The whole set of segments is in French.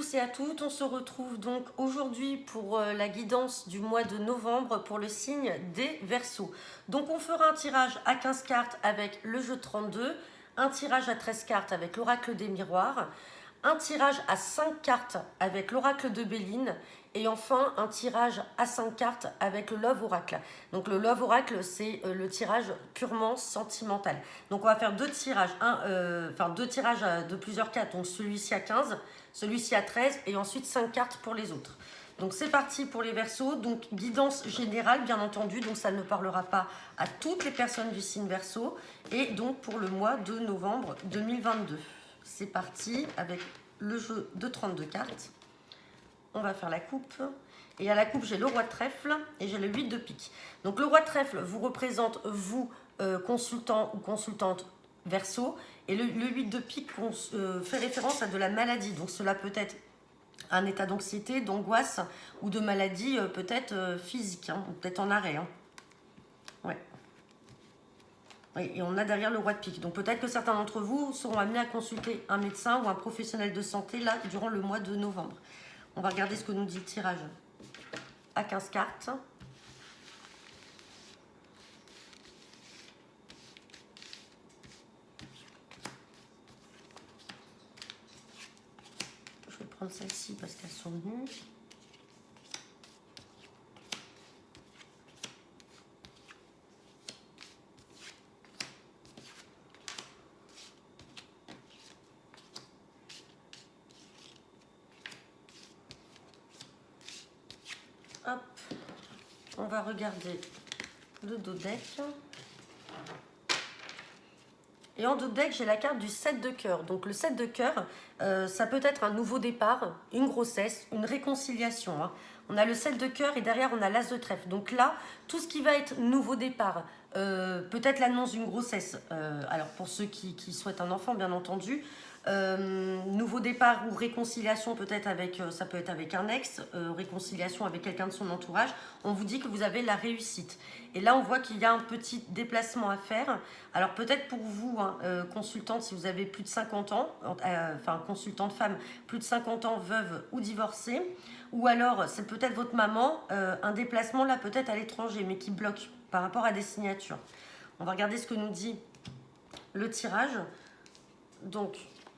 tous et à toutes, on se retrouve donc aujourd'hui pour la guidance du mois de novembre pour le signe des Verseaux. Donc on fera un tirage à 15 cartes avec le jeu 32, un tirage à 13 cartes avec l'oracle des miroirs, un tirage à 5 cartes avec l'oracle de Béline et enfin un tirage à 5 cartes avec le Love Oracle. Donc le Love Oracle, c'est le tirage purement sentimental. Donc on va faire deux tirages, deux tirages de plusieurs cartes, donc celui-ci à 15, celui-ci à 13 et ensuite 5 cartes pour les autres. Donc c'est parti pour les Verseaux, donc guidance générale bien entendu, donc ça ne parlera pas à toutes les personnes du signe Verseau et donc pour le mois de novembre 2022. C'est parti avec le jeu de 32 cartes. On va faire la coupe. Et à la coupe, j'ai le roi de trèfle et j'ai le 8 de pique. Donc le roi de trèfle vous représente, vous, consultant ou consultante Verseau. Et le 8 de pique fait référence à de la maladie. Donc cela peut être un état d'anxiété, d'angoisse ou de maladie peut-être physique, ou peut-être en arrêt. Ouais. Oui, et on a derrière le roi de pique. Donc peut-être que certains d'entre vous seront amenés à consulter un médecin ou un professionnel de santé là durant le mois de novembre. On va regarder ce que nous dit le tirage à 15 cartes. Je vais prendre celle-ci parce qu'elles sont nues. Hop, on va regarder le dos deck. Et en dos deck, j'ai la carte du 7 de cœur. Donc le 7 de cœur, ça peut être un nouveau départ, une grossesse, une réconciliation. On a le 7 de cœur et derrière, on a l'as de trèfle. Donc là, tout ce qui va être nouveau départ, peut-être l'annonce d'une grossesse. Alors pour ceux qui souhaitent un enfant, bien entendu. Nouveau départ ou réconciliation peut-être avec, ça peut être avec un ex, réconciliation avec quelqu'un de son entourage, on vous dit que vous avez la réussite. Et là on voit qu'il y a un petit déplacement à faire. Alors peut-être pour vous, consultante, si vous avez plus de 50 ans, consultante femme, plus de 50 ans, veuve ou divorcée, ou alors c'est peut-être votre maman, un déplacement là peut-être à l'étranger, mais qui bloque par rapport à des signatures. On va regarder ce que nous dit le tirage. Donc,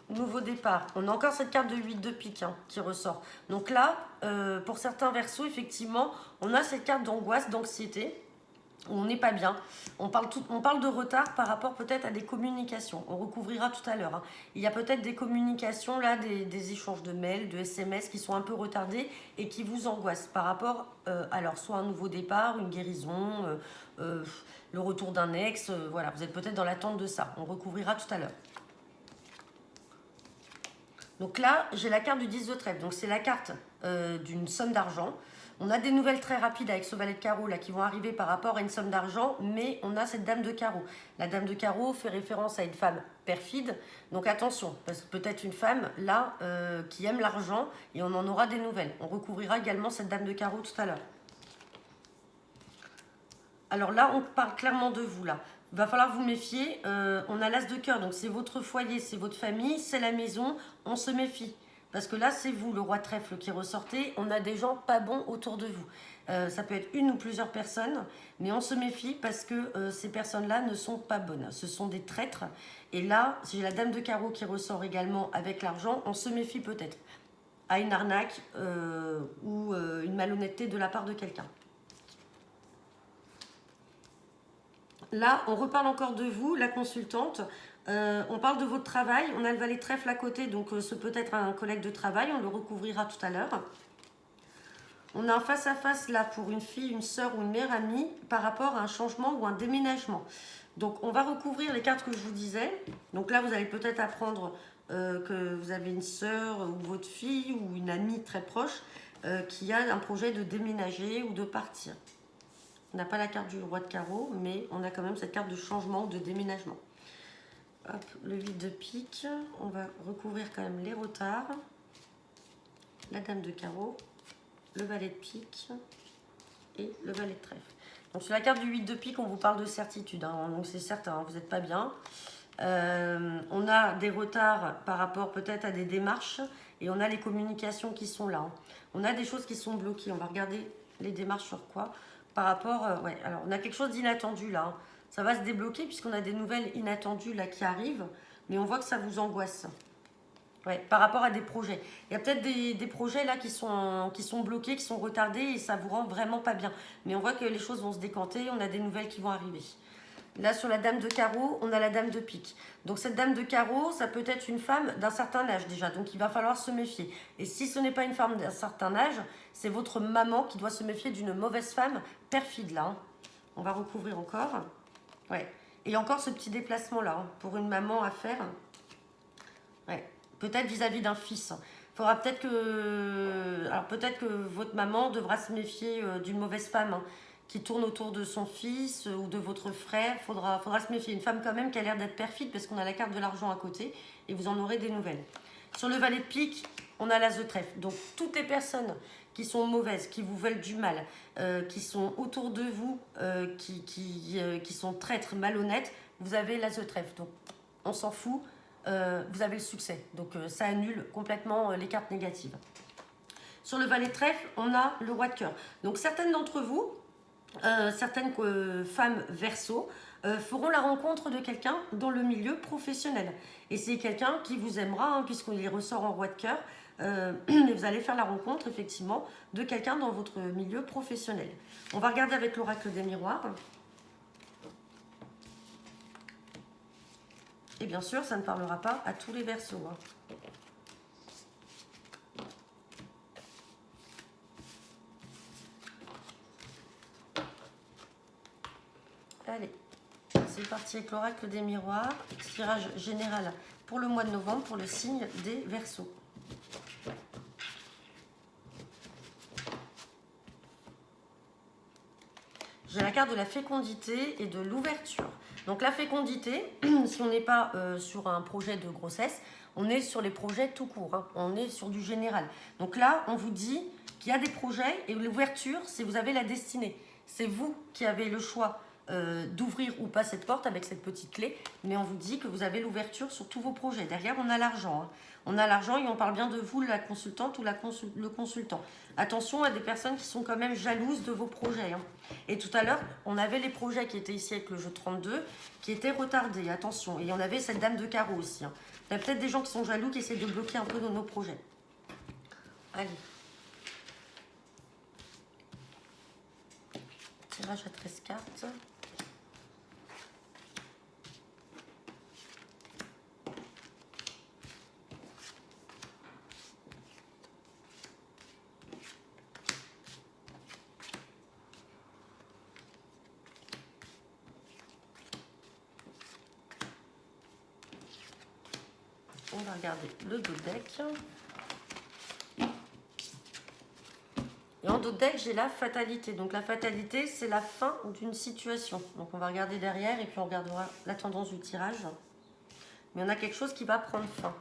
nouveau départ. On a encore cette carte de 8 de pique qui ressort. Donc là, pour certains Verseaux, effectivement, on a cette carte d'angoisse, d'anxiété, où on n'est pas bien. On parle de retard par rapport peut-être à des communications. On recouvrira tout à l'heure. Il y a peut-être des communications, là, des échanges de mails, de SMS qui sont un peu retardés et qui vous angoissent par rapport, alors, soit un nouveau départ, une guérison, le retour d'un ex. Voilà, vous êtes peut-être dans l'attente de ça. On recouvrira tout à l'heure. Donc là, j'ai la carte du 10 de trèfle. Donc c'est la carte d'une somme d'argent. On a des nouvelles très rapides avec ce valet de carreau là qui vont arriver par rapport à une somme d'argent, mais on a cette dame de carreau. La dame de carreau fait référence à une femme perfide. Donc attention, parce que peut-être une femme là qui aime l'argent et on en aura des nouvelles. On recouvrira également cette dame de carreau tout à l'heure. Alors là, on parle clairement de vous là. Il va falloir vous méfier. On a l'as de cœur, donc c'est votre foyer, c'est votre famille, c'est la maison. On se méfie. Parce que là, c'est vous, le roi de trèfle, qui ressortez. On a des gens pas bons autour de vous. Ça peut être une ou plusieurs personnes, mais on se méfie parce que ces personnes-là ne sont pas bonnes. Ce sont des traîtres. Et là, j'ai la dame de carreau qui ressort également avec l'argent. On se méfie peut-être à une arnaque ou une malhonnêteté de la part de quelqu'un. Là, on reparle encore de vous, la consultante. On parle de votre travail. On a le valet de trèfle à côté, donc ce peut être un collègue de travail. On le recouvrira tout à l'heure. On a un face-à-face là pour une fille, une sœur ou une meilleure amie par rapport à un changement ou un déménagement. Donc, on va recouvrir les cartes que je vous disais. Donc là, vous allez peut-être apprendre que vous avez une sœur ou votre fille ou une amie très proche qui a un projet de déménager ou de partir. On n'a pas la carte du roi de carreau, mais on a quand même cette carte de changement ou de déménagement. Hop, le 8 de pique. On va recouvrir quand même les retards. La dame de carreau. Le valet de pique. Et le valet de trèfle. Donc sur la carte du 8 de pique, on vous parle de certitude. Donc c'est certain, vous n'êtes pas bien. On a des retards par rapport peut-être à des démarches Et on a les communications qui sont là. Hein. On a des choses qui sont bloquées. On va regarder les démarches sur quoi. Par rapport... ouais, alors on a quelque chose d'inattendu là. Hein. Ça va se débloquer puisqu'on a des nouvelles inattendues là qui arrivent. Mais on voit que ça vous angoisse. Ouais, par rapport à des projets. Il y a peut-être des projets là qui sont bloqués, qui sont retardés et ça vous rend vraiment pas bien. Mais on voit que les choses vont se décanter, on a des nouvelles qui vont arriver. Là, sur la dame de carreau, on a la dame de pique. Donc cette dame de carreau, ça peut être une femme d'un certain âge déjà. Donc il va falloir se méfier. Et si ce n'est pas une femme d'un certain âge, c'est votre maman qui doit se méfier d'une mauvaise femme perfide là. Hein. On va recouvrir encore. Ouais. Et encore ce petit déplacement là, hein, pour une maman à faire. Ouais. Peut-être vis-à-vis d'un fils. Il faudra peut-être que... Alors peut-être que votre maman devra se méfier d'une mauvaise femme hein, qui tourne autour de son fils ou de votre frère. Faudra se méfier. Une femme quand même qui a l'air d'être perfide parce qu'on a la carte de l'argent à côté et vous en aurez des nouvelles. Sur le valet de pique, on a l'as de trèfle. Donc toutes les personnes qui sont mauvaises, qui vous veulent du mal, qui sont autour de vous, qui sont traîtres, malhonnêtes, vous avez l'as de trèfle. Donc on s'en fout. Vous avez le succès. Donc ça annule complètement les cartes négatives. Sur le valet de trèfle, on a le roi de cœur. Donc certaines d'entre vous, certaines femmes Verseau, feront la rencontre de quelqu'un dans le milieu professionnel. Et c'est quelqu'un qui vous aimera, hein, puisqu'il ressort en roi de cœur. Et vous allez faire la rencontre, effectivement, de quelqu'un dans votre milieu professionnel. On va regarder avec l'oracle des miroirs. Et bien sûr, ça ne parlera pas à tous les Verseaux. Hein. Allez, c'est parti avec l'oracle des miroirs. Tirage général pour le mois de novembre, pour le signe des Verseaux. J'ai la carte de la fécondité et de l'ouverture. Donc la fécondité, si on n'est pas sur un projet de grossesse, on est sur les projets tout court, hein. On est sur du général. Donc là, on vous dit qu'il y a des projets et l'ouverture, c'est vous avez la destinée. C'est vous qui avez le choix d'ouvrir ou pas cette porte avec cette petite clé, mais on vous dit que vous avez l'ouverture sur tous vos projets. Derrière, on a l'argent. Hein. On a l'argent et on parle bien de vous, la consultante ou le consultant. Attention à des personnes qui sont quand même jalouses de vos projets. Hein. Et tout à l'heure, on avait les projets qui étaient ici avec le jeu 32, qui étaient retardés, attention. Et on avait cette dame de carreau aussi. Hein. Il y a peut-être des gens qui sont jaloux, qui essaient de bloquer un peu nos projets. Allez. Tirage à 13 cartes. On va regarder le dos de deck. Et en dos de deck, j'ai la fatalité. Donc la fatalité, c'est la fin d'une situation. Donc on va regarder derrière et puis on regardera la tendance du tirage. Mais on a quelque chose qui va prendre fin.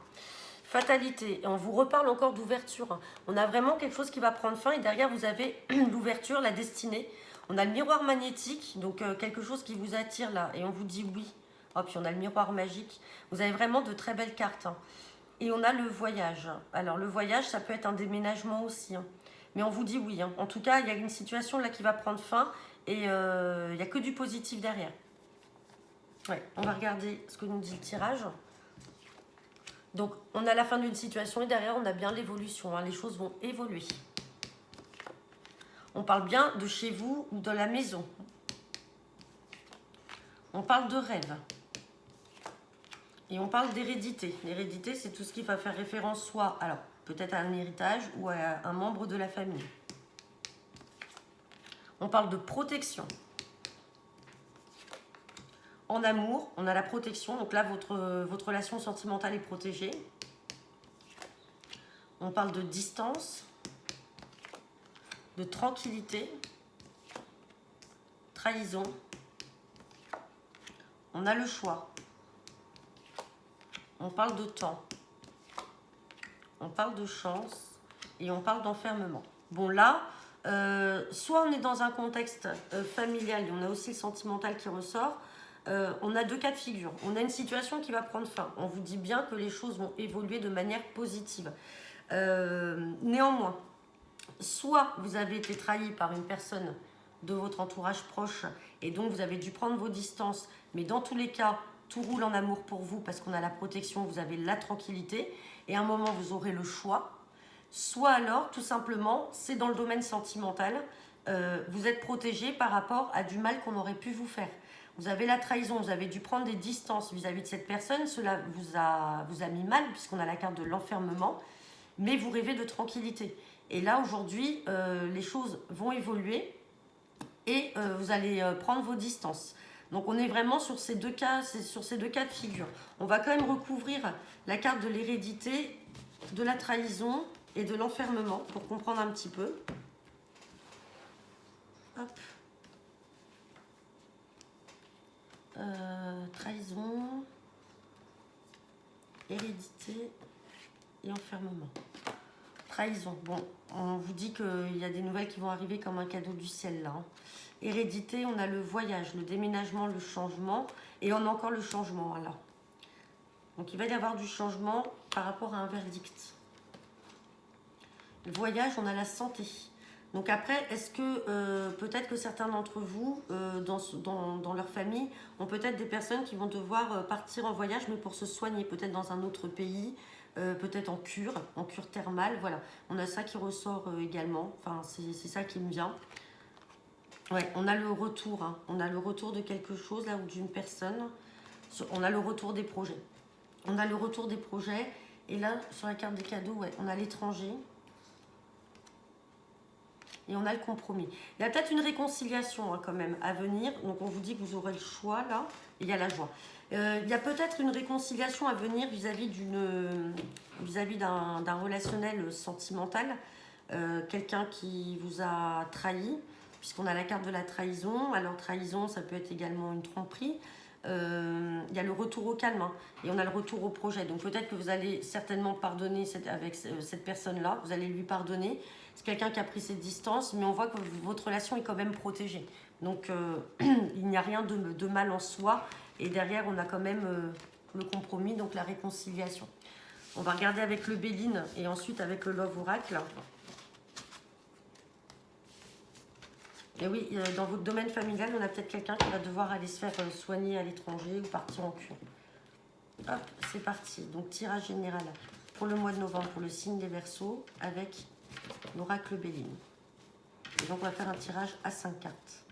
Fatalité. Et on vous reparle encore d'ouverture. On a vraiment quelque chose qui va prendre fin et derrière, vous avez l'ouverture, la destinée. On a le miroir magnétique, donc quelque chose qui vous attire là. Et on vous dit oui. Oh, puis on a le miroir magique. Vous avez vraiment de très belles cartes. Hein. Et on a le voyage. Alors le voyage, ça peut être un déménagement aussi. Hein. Mais on vous dit oui. Hein. En tout cas, il y a une situation là qui va prendre fin. Et il n'y a que du positif derrière. Ouais, on va regarder ce que nous dit le tirage. Donc on a la fin d'une situation et derrière on a bien l'évolution. Hein. Les choses vont évoluer. On parle bien de chez vous ou de la maison. On parle de rêve. Et on parle d'hérédité. L'hérédité, c'est tout ce qui va faire référence soit, alors, peut-être à un héritage ou à un membre de la famille. On parle de protection. En amour, on a la protection. Donc là, votre relation sentimentale est protégée. On parle de distance, de tranquillité, trahison. On a le choix. On parle de temps. On parle de chance. Et on parle d'enfermement. Bon là, soit on est dans un contexte familial, et on a aussi le sentimental qui ressort. On a deux cas de figure. On a une situation qui va prendre fin. On vous dit bien que les choses vont évoluer de manière positive. Néanmoins, soit vous avez été trahi par une personne de votre entourage proche et donc vous avez dû prendre vos distances, mais dans tous les cas, tout roule en amour pour vous parce qu'on a la protection, vous avez la tranquillité et à un moment vous aurez le choix. Soit alors, tout simplement, c'est dans le domaine sentimental, vous êtes protégé par rapport à du mal qu'on aurait pu vous faire. Vous avez la trahison, vous avez dû prendre des distances vis-à-vis de cette personne, cela vous a mis mal puisqu'on a la carte de l'enfermement, mais vous rêvez de tranquillité. Et là, aujourd'hui, les choses vont évoluer et vous allez prendre vos distances. Donc on est vraiment sur ces deux cas, de figure. On va quand même recouvrir la carte de l'hérédité, de la trahison et de l'enfermement pour comprendre un petit peu. Hop. Trahison, hérédité et enfermement. Trahison, bon, on vous dit qu'il y a des nouvelles qui vont arriver comme un cadeau du ciel là. Hérédité, on a le voyage, le déménagement, le changement, et on a encore le changement là. Donc il va y avoir du changement par rapport à un verdict. Le voyage, on a la santé. Donc après, est-ce que peut-être que certains d'entre vous, dans leur famille, ont peut-être des personnes qui vont devoir partir en voyage, mais pour se soigner, peut-être dans un autre pays, peut-être en cure thermale, voilà. On a ça qui ressort également, enfin c'est ça qui me vient. Ouais, on a le retour, hein. On a le retour de quelque chose là ou d'une personne, on a le retour des projets. On a le retour des projets, et là, sur la carte des cadeaux, ouais, on a l'étranger. Et on a le compromis. Il y a peut-être une réconciliation hein, quand même à venir. Donc on vous dit que vous aurez le choix là. Et il y a la joie. Il y a peut-être une réconciliation à venir vis-à-vis d'un relationnel sentimental. Quelqu'un qui vous a trahi, puisqu'on a la carte de la trahison. Alors trahison, ça peut être également une tromperie. Il y a le retour au calme hein, et on a le retour au projet. Donc peut-être que vous allez certainement pardonner avec cette personne-là. Vous allez lui pardonner. C'est quelqu'un qui a pris ses distances, mais on voit que votre relation est quand même protégée. Donc, il n'y a rien de mal en soi. Et derrière, on a quand même le compromis, donc la réconciliation. On va regarder avec le Béline et ensuite avec le Love Oracle. Et oui, dans votre domaine familial, on a peut-être quelqu'un qui va devoir aller se faire soigner à l'étranger ou partir en cure. Hop, c'est parti. Donc, tirage général pour le mois de novembre, pour le signe des Verseaux, avec l'oracle Béline. Et donc on va faire un tirage à 5 cartes.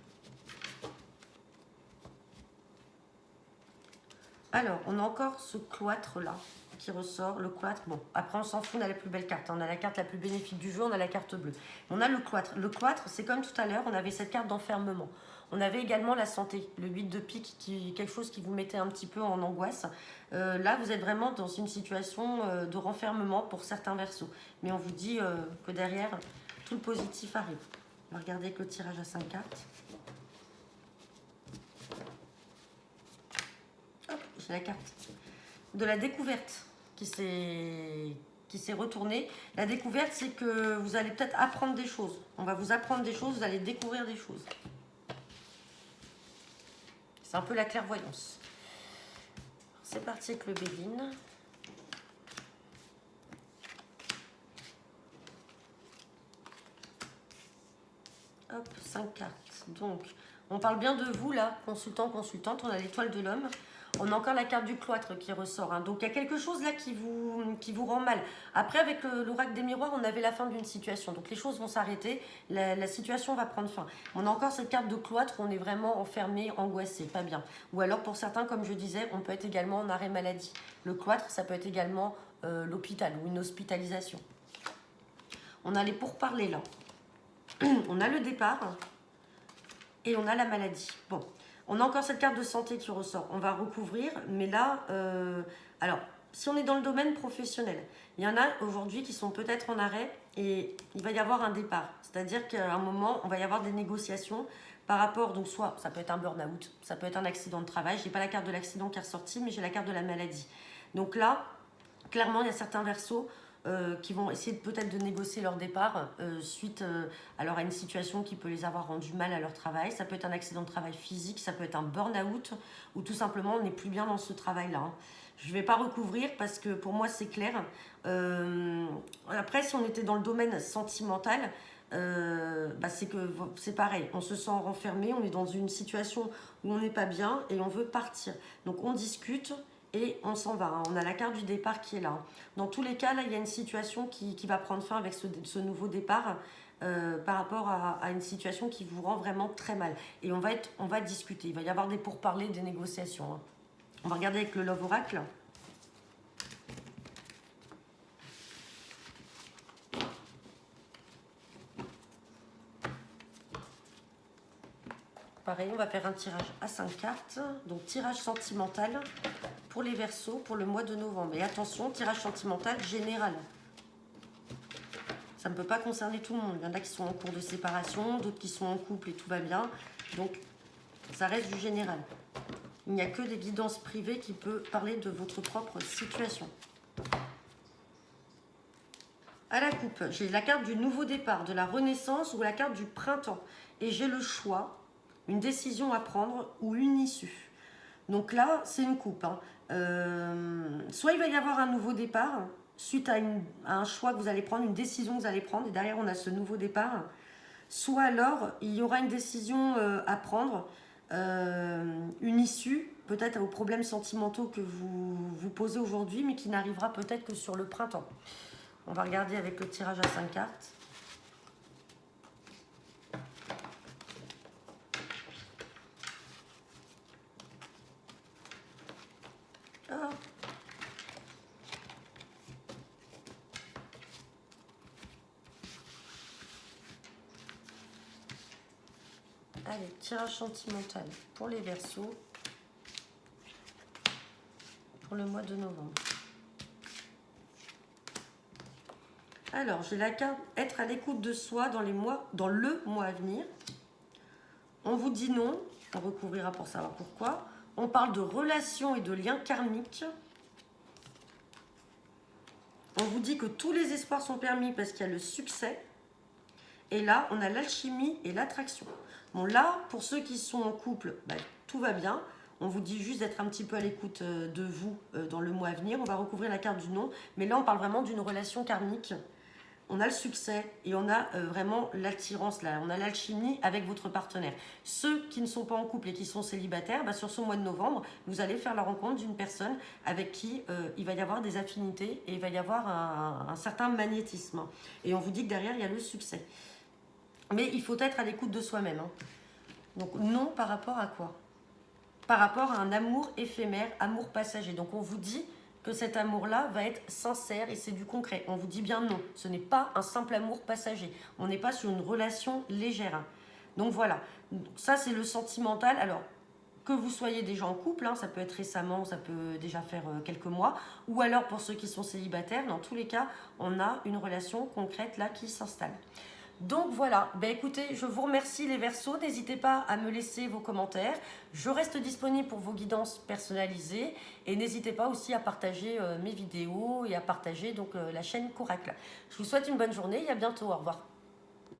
Alors, on a encore ce cloître là qui ressort. Le cloître, bon, après on s'en fout, on a la plus belle carte. On a la carte la plus bénéfique du jeu, on a la carte bleue. On a le cloître. Le cloître, c'est comme tout à l'heure, on avait cette carte d'enfermement. On avait également la santé, le 8 de pique, quelque chose qui vous mettait un petit peu en angoisse. Là, vous êtes vraiment dans une situation de renfermement pour certains Verseaux. Mais on vous dit que derrière, tout le positif arrive. On va regarder avec le tirage à 5 cartes. Hop, j'ai la carte de la découverte qui s'est retournée. La découverte, c'est que vous allez peut-être apprendre des choses. On va vous apprendre des choses, vous allez découvrir des choses. C'est un peu la clairvoyance. C'est parti avec le Béline. Hop, 5 cartes. Donc, on parle bien de vous là, consultant, consultante. On a l'étoile de l'homme. On a encore la carte du cloître qui ressort. Hein. Donc, il y a quelque chose là qui vous rend mal. Après, avec l'oracle des miroirs, on avait la fin d'une situation. Donc, les choses vont s'arrêter. La situation va prendre fin. On a encore cette carte de cloître où on est vraiment enfermé, angoissé, pas bien. Ou alors, pour certains, comme je disais, on peut être également en arrêt maladie. Le cloître, ça peut être également l'hôpital ou une hospitalisation. On a les pourparlers là. On a le départ et on a la maladie. Bon. On a encore cette carte de santé qui ressort. On va recouvrir, mais là, alors, si on est dans le domaine professionnel, il y en a aujourd'hui qui sont peut-être en arrêt et il va y avoir un départ. C'est-à-dire qu'à un moment, on va y avoir des négociations par rapport, donc soit ça peut être un burn-out, ça peut être un accident de travail. Je n'ai pas la carte de l'accident qui est ressortie, mais j'ai la carte de la maladie. Donc là, clairement, il y a certains Verseaux, qui vont essayer peut-être de négocier leur départ suite alors à une situation qui peut les avoir rendu mal à leur travail. Ça peut être un accident de travail physique, ça peut être un burn-out, ou tout simplement on n'est plus bien dans ce travail-là, hein. Je ne vais pas recouvrir parce que pour moi c'est clair. Après, si on était dans le domaine sentimental, c'est pareil, on se sent renfermé, on est dans une situation où on n'est pas bien et on veut partir. Donc on discute et on s'en va, hein. On a la carte du départ qui est là, hein. Dans tous les cas, là, il y a une situation qui va prendre fin avec ce nouveau départ par rapport à une situation qui vous rend vraiment très mal. Et on va discuter, il va y avoir des pourparlers, des négociations, hein. On va regarder avec le Love Oracle. Pareil, on va faire un tirage à 5 cartes. Donc, tirage sentimental pour les Verseaux pour le mois de novembre. Et attention, tirage sentimental général. Ça ne peut pas concerner tout le monde. Il y en a qui sont en cours de séparation, d'autres qui sont en couple et tout va bien. Donc, ça reste du général. Il n'y a que des guidances privées qui peuvent parler de votre propre situation. À la coupe, j'ai la carte du nouveau départ, de la renaissance ou la carte du printemps. Et j'ai le choix, une décision à prendre ou une issue. Donc là, c'est une coupe, hein. Soit il va y avoir un nouveau départ, suite à un choix que vous allez prendre, une décision que vous allez prendre, et derrière on a ce nouveau départ. Soit alors, il y aura une décision à prendre, une issue, peut-être aux problèmes sentimentaux que vous posez aujourd'hui, mais qui n'arrivera peut-être que sur le printemps. On va regarder avec le tirage à 5 cartes. Ah. Allez, tirage sentimental pour les Verseaux pour le mois de novembre. Alors, j'ai la carte être à l'écoute de soi dans le mois à venir. On vous dit non, on recouvrira pour savoir pourquoi. On parle de relations et de liens karmiques. On vous dit que tous les espoirs sont permis parce qu'il y a le succès. Et là, on a l'alchimie et l'attraction. Bon, là, pour ceux qui sont en couple, tout va bien. On vous dit juste d'être un petit peu à l'écoute de vous dans le mois à venir. On va recouvrir la carte du non. Mais là, on parle vraiment d'une relation karmique. On a le succès et on a vraiment l'attirance, là. On a l'alchimie avec votre partenaire. Ceux qui ne sont pas en couple et qui sont célibataires, sur ce mois de novembre, vous allez faire la rencontre d'une personne avec qui il va y avoir des affinités et il va y avoir un certain magnétisme. Et on vous dit que derrière, il y a le succès. Mais il faut être à l'écoute de soi-même, hein. Donc non par rapport à quoi? Par rapport à un amour éphémère, amour passager. Donc on vous dit que cet amour-là va être sincère et c'est du concret. On vous dit bien non, ce n'est pas un simple amour passager. On n'est pas sur une relation légère, hein. Donc voilà, ça c'est le sentimental. Alors, que vous soyez déjà en couple, hein, ça peut être récemment, ça peut déjà faire quelques mois, ou alors pour ceux qui sont célibataires, dans tous les cas, on a une relation concrète là qui s'installe. Donc voilà, écoutez, je vous remercie les Verseaux, n'hésitez pas à me laisser vos commentaires, je reste disponible pour vos guidances personnalisées et n'hésitez pas aussi à partager mes vidéos et à partager donc la chaîne Coracle. Je vous souhaite une bonne journée et à bientôt, au revoir.